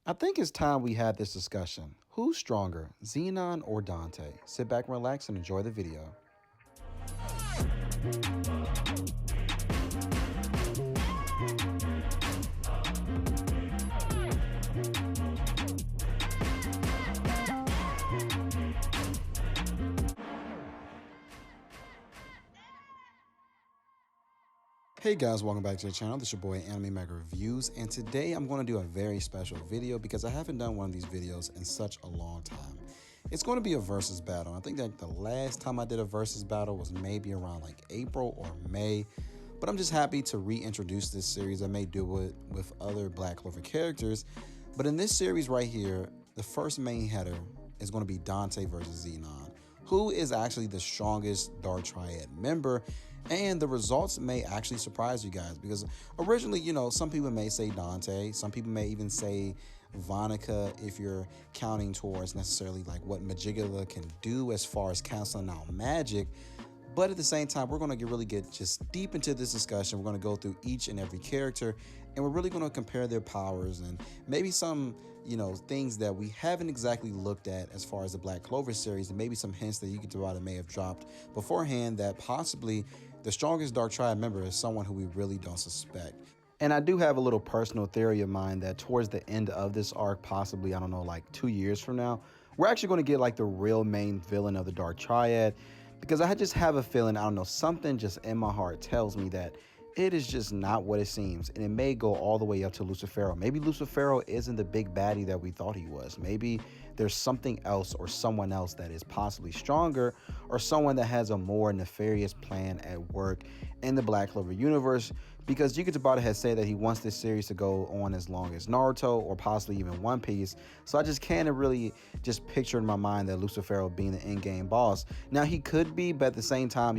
I think it's time we had this discussion. Who's stronger, Zenon or Dante? Sit back and relax and enjoy the video. Hey guys, welcome back to the channel. This is your boy Anime Mega Reviews, and today I'm going to do a very special video because I haven't done one of these videos in such a long time. It's going to be a versus battle. I think that the last time I did a versus battle was maybe around like April or May, but I'm just happy to reintroduce this series. I may do it with other Black Clover characters, but in this series right here, the first main header is going to be Dante versus Zenon, who is actually the strongest Dark Triad member. And the results may actually surprise you guys because originally, some people may say Dante, some people may even say Vonica if you're counting towards necessarily like what Magicula can do as far as canceling out magic. But at the same time, we're going to really get just deep into this discussion. We're going to go through each and every character, and we're really going to compare their powers and maybe some, things that we haven't exactly looked at as far as the Black Clover series, and maybe some hints that Yuki Tabata may have dropped beforehand that possibly the strongest Dark Triad member is someone who we really don't suspect. And I do have a little personal theory of mine that towards the end of this arc, possibly, I don't know, like 2 years from now, we're actually going to get like the real main villain of the Dark Triad. Because I just have a feeling, I don't know, something just in my heart tells me that it is just not what it seems. And it may go all the way up to Lucifero. Maybe Lucifero isn't the big baddie that we thought he was. Maybe there's something else or someone else that is possibly stronger, or someone that has a more nefarious plan at work in the Black Clover universe. Because Yuki Tabata has said that he wants this series to go on as long as Naruto or possibly even One Piece. So I just can't really just picture in my mind that Lucifero being the in-game boss. Now he could be, but at the same time,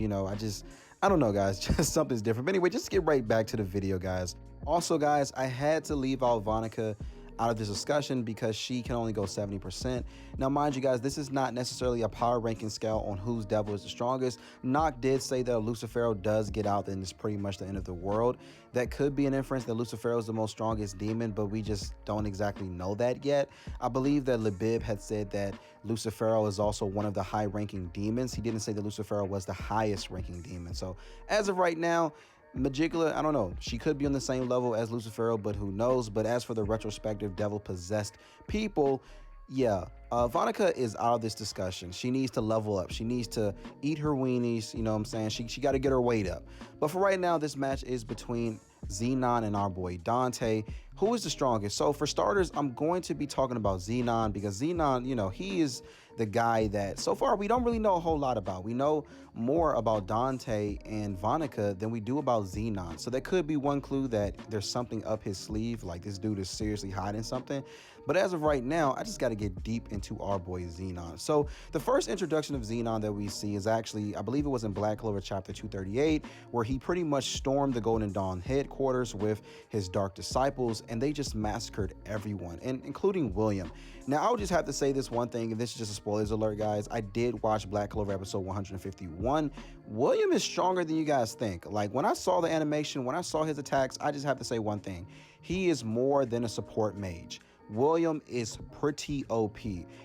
I don't know, guys, just something's different. But anyway, just get right back to the video, guys. Also, guys, I had to leave out Vonica out of this discussion because she can only go 70%. Now, mind you guys, this is not necessarily a power ranking scale on whose devil is the strongest. Nock did say that Lucifero does get out, then it's pretty much the end of the world. That could be an inference that Lucifero is the most strongest demon, but we just don't exactly know that yet. I believe that Lebib had said that Lucifero is also one of the high ranking demons. He didn't say that Lucifero was the highest ranking demon. So as of right now, Magicula, I don't know. She could be on the same level as Lucifero, but who knows? But as for the retrospective devil-possessed people, yeah, Vonica is out of this discussion. She needs to level up. She needs to eat her weenies, you know what I'm saying? She got to get her weight up. But for right now, this match is between Zenon and our boy Dante. Who is the strongest? So for starters, I'm going to be talking about Zenon because Zenon, he is the guy that so far we don't really know a whole lot about. We know more about Dante and Vonica than we do about Zenon. So that could be one clue that there's something up his sleeve, like this dude is seriously hiding something. But as of right now, I just got to get deep into our boy Zenon. So the first introduction of Zenon that we see is actually, I believe it was in Black Clover chapter 238, where he pretty much stormed the Golden Dawn headquarters with his dark disciples, and they just massacred everyone, and including William. Now, I would just have to say this one thing, and this is just a spoilers alert, guys. I did watch Black Clover episode 151. William is stronger than you guys think. Like, when I saw the animation, when I saw his attacks, I just have to say one thing. He is more than a support mage. William is pretty OP.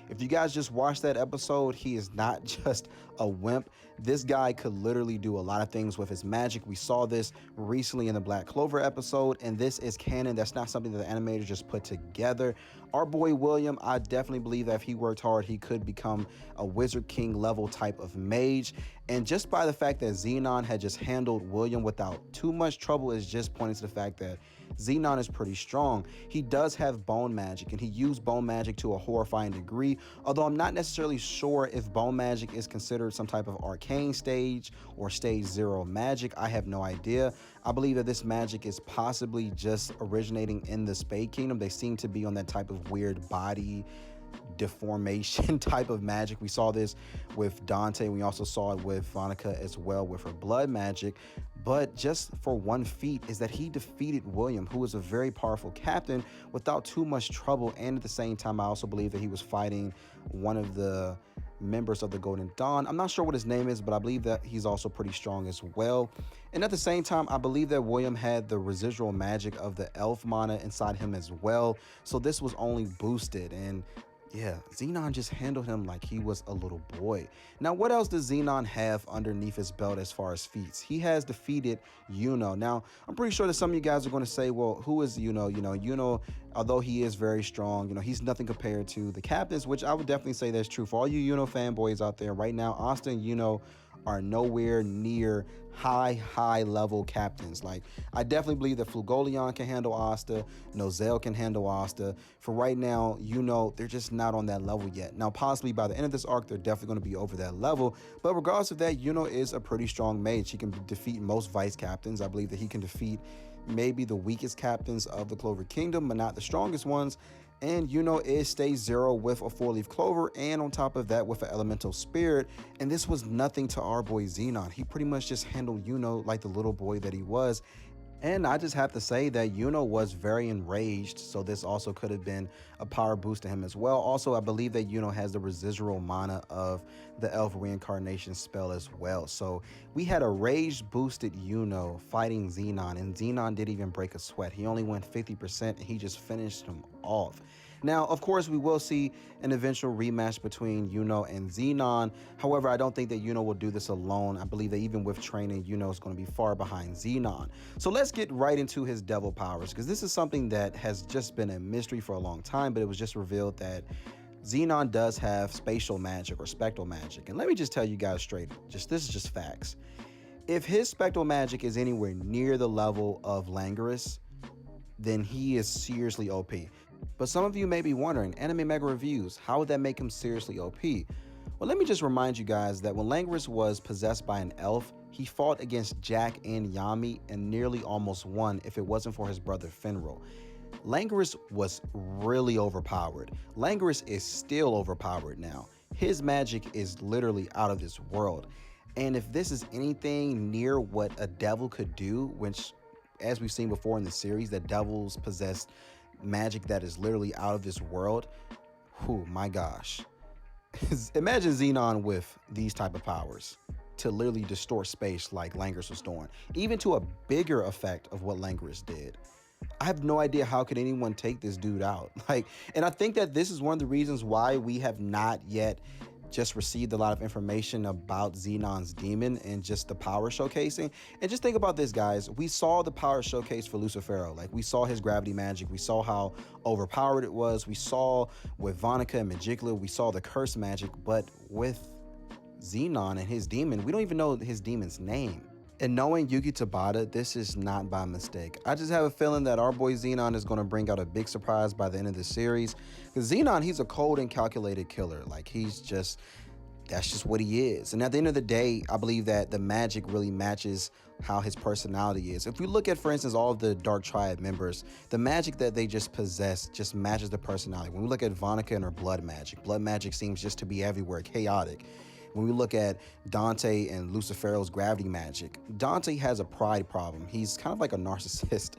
If you guys just watched that episode, he is not just a wimp. This guy could literally do a lot of things with his magic. We saw this recently in the Black Clover episode, and this is canon. That's not something that the animators just put together. Our boy William, I definitely believe that if he worked hard, he could become a Wizard King level type of mage. And just by the fact that Zenon had just handled William without too much trouble is just pointing to the fact that Zenon is pretty strong. He does have bone magic, and he used bone magic to a horrifying degree, although I'm not necessarily sure if bone magic is considered some type of arcane stage or stage 0 magic. I have no idea. I believe that this magic is possibly just originating in the Spade Kingdom. They seem to be on that type of weird body deformation type of magic. We saw this with Dante. We also saw it with Vonica as well with her blood magic. But just for one feat is that he defeated William, who was a very powerful captain, without too much trouble. And at the same time, I also believe that he was fighting one of the members of the Golden Dawn. I'm not sure what his name is, but I believe that he's also pretty strong as well. And at the same time, I believe that William had the residual magic of the elf mana inside him as well. So this was only boosted, and yeah, Zenon just handled him like he was a little boy. Now, what else does Zenon have underneath his belt as far as feats? He has defeated Yuno. Now, I'm pretty sure that some of you guys are going to say, well, who is Yuno? Yuno, although he is very strong, he's nothing compared to the captains, which I would definitely say that's true. For all you Yuno fanboys out there right now, Asta and Yuno are nowhere near high level captains. Like, I definitely believe that Flugolion can handle Asta, Nozel can handle Asta. For right now, they're just not on that level yet. Now, possibly by the end of this arc, they're definitely going to be over that level. But regardless of that, Yuno is a pretty strong mage. He can defeat most vice captains. I believe that he can defeat maybe the weakest captains of the Clover Kingdom, but not the strongest ones. And Yuno is stage 0 with a 4-leaf clover, and on top of that with an elemental spirit. And this was nothing to our boy Zenon. He pretty much just handled Yuno like the little boy that he was. And I just have to say that Yuno was very enraged, so this also could have been a power boost to him as well. Also, I believe that Yuno has the residual mana of the elf reincarnation spell as well. So we had a rage boosted Yuno fighting Zenon, and Zenon didn't even break a sweat. He only went 50% and he just finished him off. Now, of course, we will see an eventual rematch between Yuno and Zenon. However, I don't think that Yuno will do this alone. I believe that even with training, Yuno is going to be far behind Zenon. So let's get right into his devil powers, because this is something that has just been a mystery for a long time, but it was just revealed that Zenon does have spatial magic or spectral magic. And let me just tell you guys straight, this is just facts. If his spectral magic is anywhere near the level of Langurus, then he is seriously OP. But some of you may be wondering, Anime Mega Reviews, how would that make him seriously OP? Well, let me just remind you guys that when Langurus was possessed by an elf, he fought against Jack and Yami and nearly almost won if it wasn't for his brother Finral. Langurus was really overpowered. Langurus is still overpowered now. His magic is literally out of this world. And if this is anything near what a devil could do, which, as we've seen before in the series, that devils possess magic that is literally out of this world, oh my gosh. Imagine Zenon with these type of powers to literally distort space like Langurus was doing, even to a bigger effect of what Langurus did. I have no idea how could anyone take this dude out. And I think that this is one of the reasons why we have not yet just received a lot of information about Zenon's demon and just the power showcasing. And just think about this, guys. We saw the power showcase for Lucifero. We saw his gravity magic. We saw how overpowered it was. We saw with Vonica and Magicula, we saw the curse magic. But with Zenon and his demon, we don't even know his demon's name. And knowing Yuki Tabata, this is not by mistake. I just have a feeling that our boy Zenon is going to bring out a big surprise by the end of the series. Because Zenon, he's a cold and calculated killer. That's just what he is. And at the end of the day, I believe that the magic really matches how his personality is. If we look at, for instance, all of the Dark Triad members, the magic that they just possess just matches the personality. When we look at Vonica and her blood magic seems just to be everywhere, chaotic. When we look at Dante and Lucifero's gravity magic, Dante has a pride problem. He's kind of like a narcissist.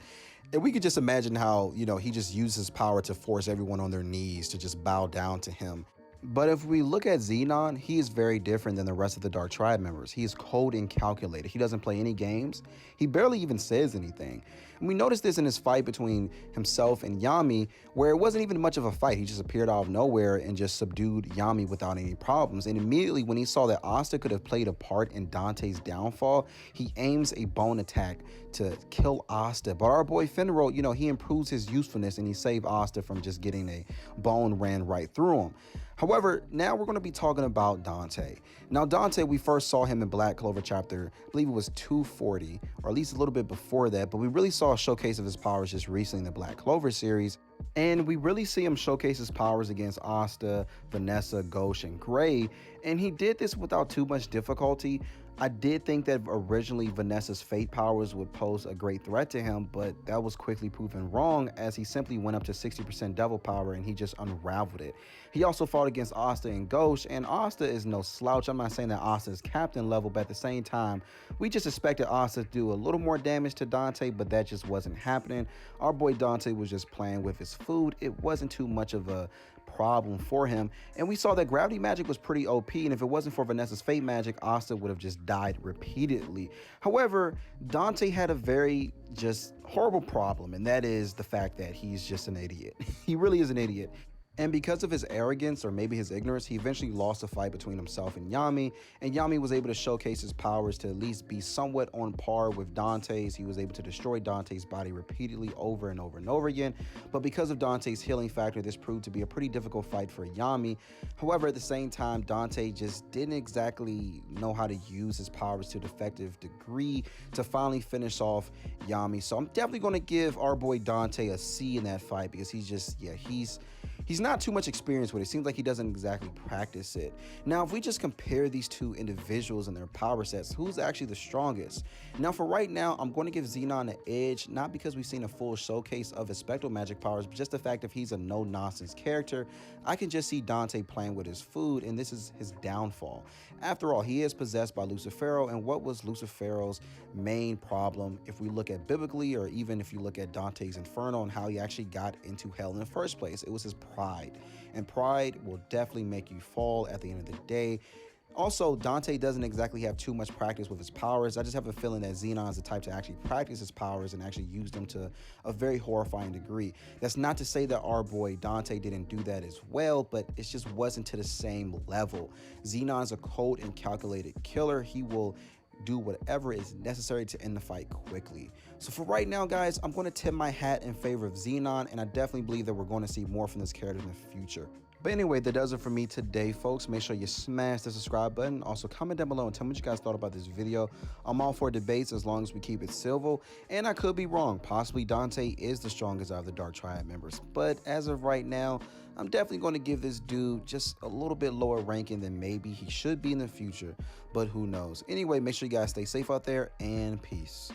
And we could just imagine how, he just uses his power to force everyone on their knees to just bow down to him. But if we look at Zenon, he is very different than the rest of the Dark Triad members. He is cold and calculated. He doesn't play any games. He barely even says anything. And we noticed this in his fight between himself and Yami, where it wasn't even much of a fight. He just appeared out of nowhere and just subdued Yami without any problems. And immediately when he saw that Asta could have played a part in Dante's downfall, he aims a bone attack to kill Asta. But our boy Finral, he improves his usefulness and he saved Asta from just getting a bone ran right through him. However, now we're going to be talking about Dante. Now, Dante, we first saw him in Black Clover chapter, I believe it was 240, or at least a little bit before that, but we really saw a showcase of his powers just recently in the Black Clover series. And we really see him showcase his powers against Asta, Vanessa, Ghosh, and Gray. And he did this without too much difficulty. I did think that originally Vanessa's fate powers would pose a great threat to him, but that was quickly proven wrong as he simply went up to 60% devil power and he just unraveled it. He also fought against Asta and Ghost, and Asta is no slouch. I'm not saying that Asta is captain level, but at the same time, we just expected Asta to do a little more damage to Dante, but that just wasn't happening. Our boy Dante was just playing with his food. It wasn't too much of a problem for him, and we saw that gravity magic was pretty OP, and if it wasn't for Vanessa's fate magic, Asta would have just died repeatedly. However, Dante had a very just horrible problem, and that is the fact that he's just an idiot. He really is an idiot. And because of his arrogance, or maybe his ignorance, he eventually lost a fight between himself and Yami Yami was able to showcase his powers to at least be somewhat on par with Dante's. He was able to destroy Dante's body repeatedly over and over and over again, but because of Dante's healing factor, this proved to be a pretty difficult fight for Yami. However, at the same time, Dante just didn't exactly know how to use his powers to an effective degree to finally finish off Yami. So I'm definitely going to give our boy Dante a C in that fight, because he's just, yeah, he's not too much experience with it. It seems like he doesn't exactly practice it. Now, if we just compare these two individuals and their power sets, who's actually the strongest? Now, for right now, I'm going to give Zenon an edge, not because we've seen a full showcase of his spectral magic powers, but just the fact that he's a no-nonsense character. I can just see Dante playing with his food, and this is his downfall. After all, he is possessed by Lucifero, and what was Lucifero's main problem if we look at biblically, or even if you look at Dante's Inferno and how he actually got into hell in the first place? It was his pride, and pride will definitely make you fall at the end of the day. Also, Dante doesn't exactly have too much practice with his powers. I just have a feeling that Zenon is the type to actually practice his powers and actually use them to a very horrifying degree. That's not to say that our boy Dante didn't do that as well, but it just wasn't to the same level. Zenon's a cold and calculated killer. He will do whatever is necessary to end the fight quickly. So for right now, guys, I'm going to tip my hat in favor of Zenon, and I definitely believe that we're going to see more from this character in the future. But anyway, that does it for me today, folks. Make sure you smash the subscribe button. Also, comment down below and tell me what you guys thought about this video. I'm all for debates as long as we keep it civil, and I could be wrong. Possibly Dante is the strongest out of the Dark Triad members, but as of right now, I'm definitely going to give this dude just a little bit lower ranking than maybe he should be in the future, but who knows. Anyway, make sure you guys stay safe out there, and peace.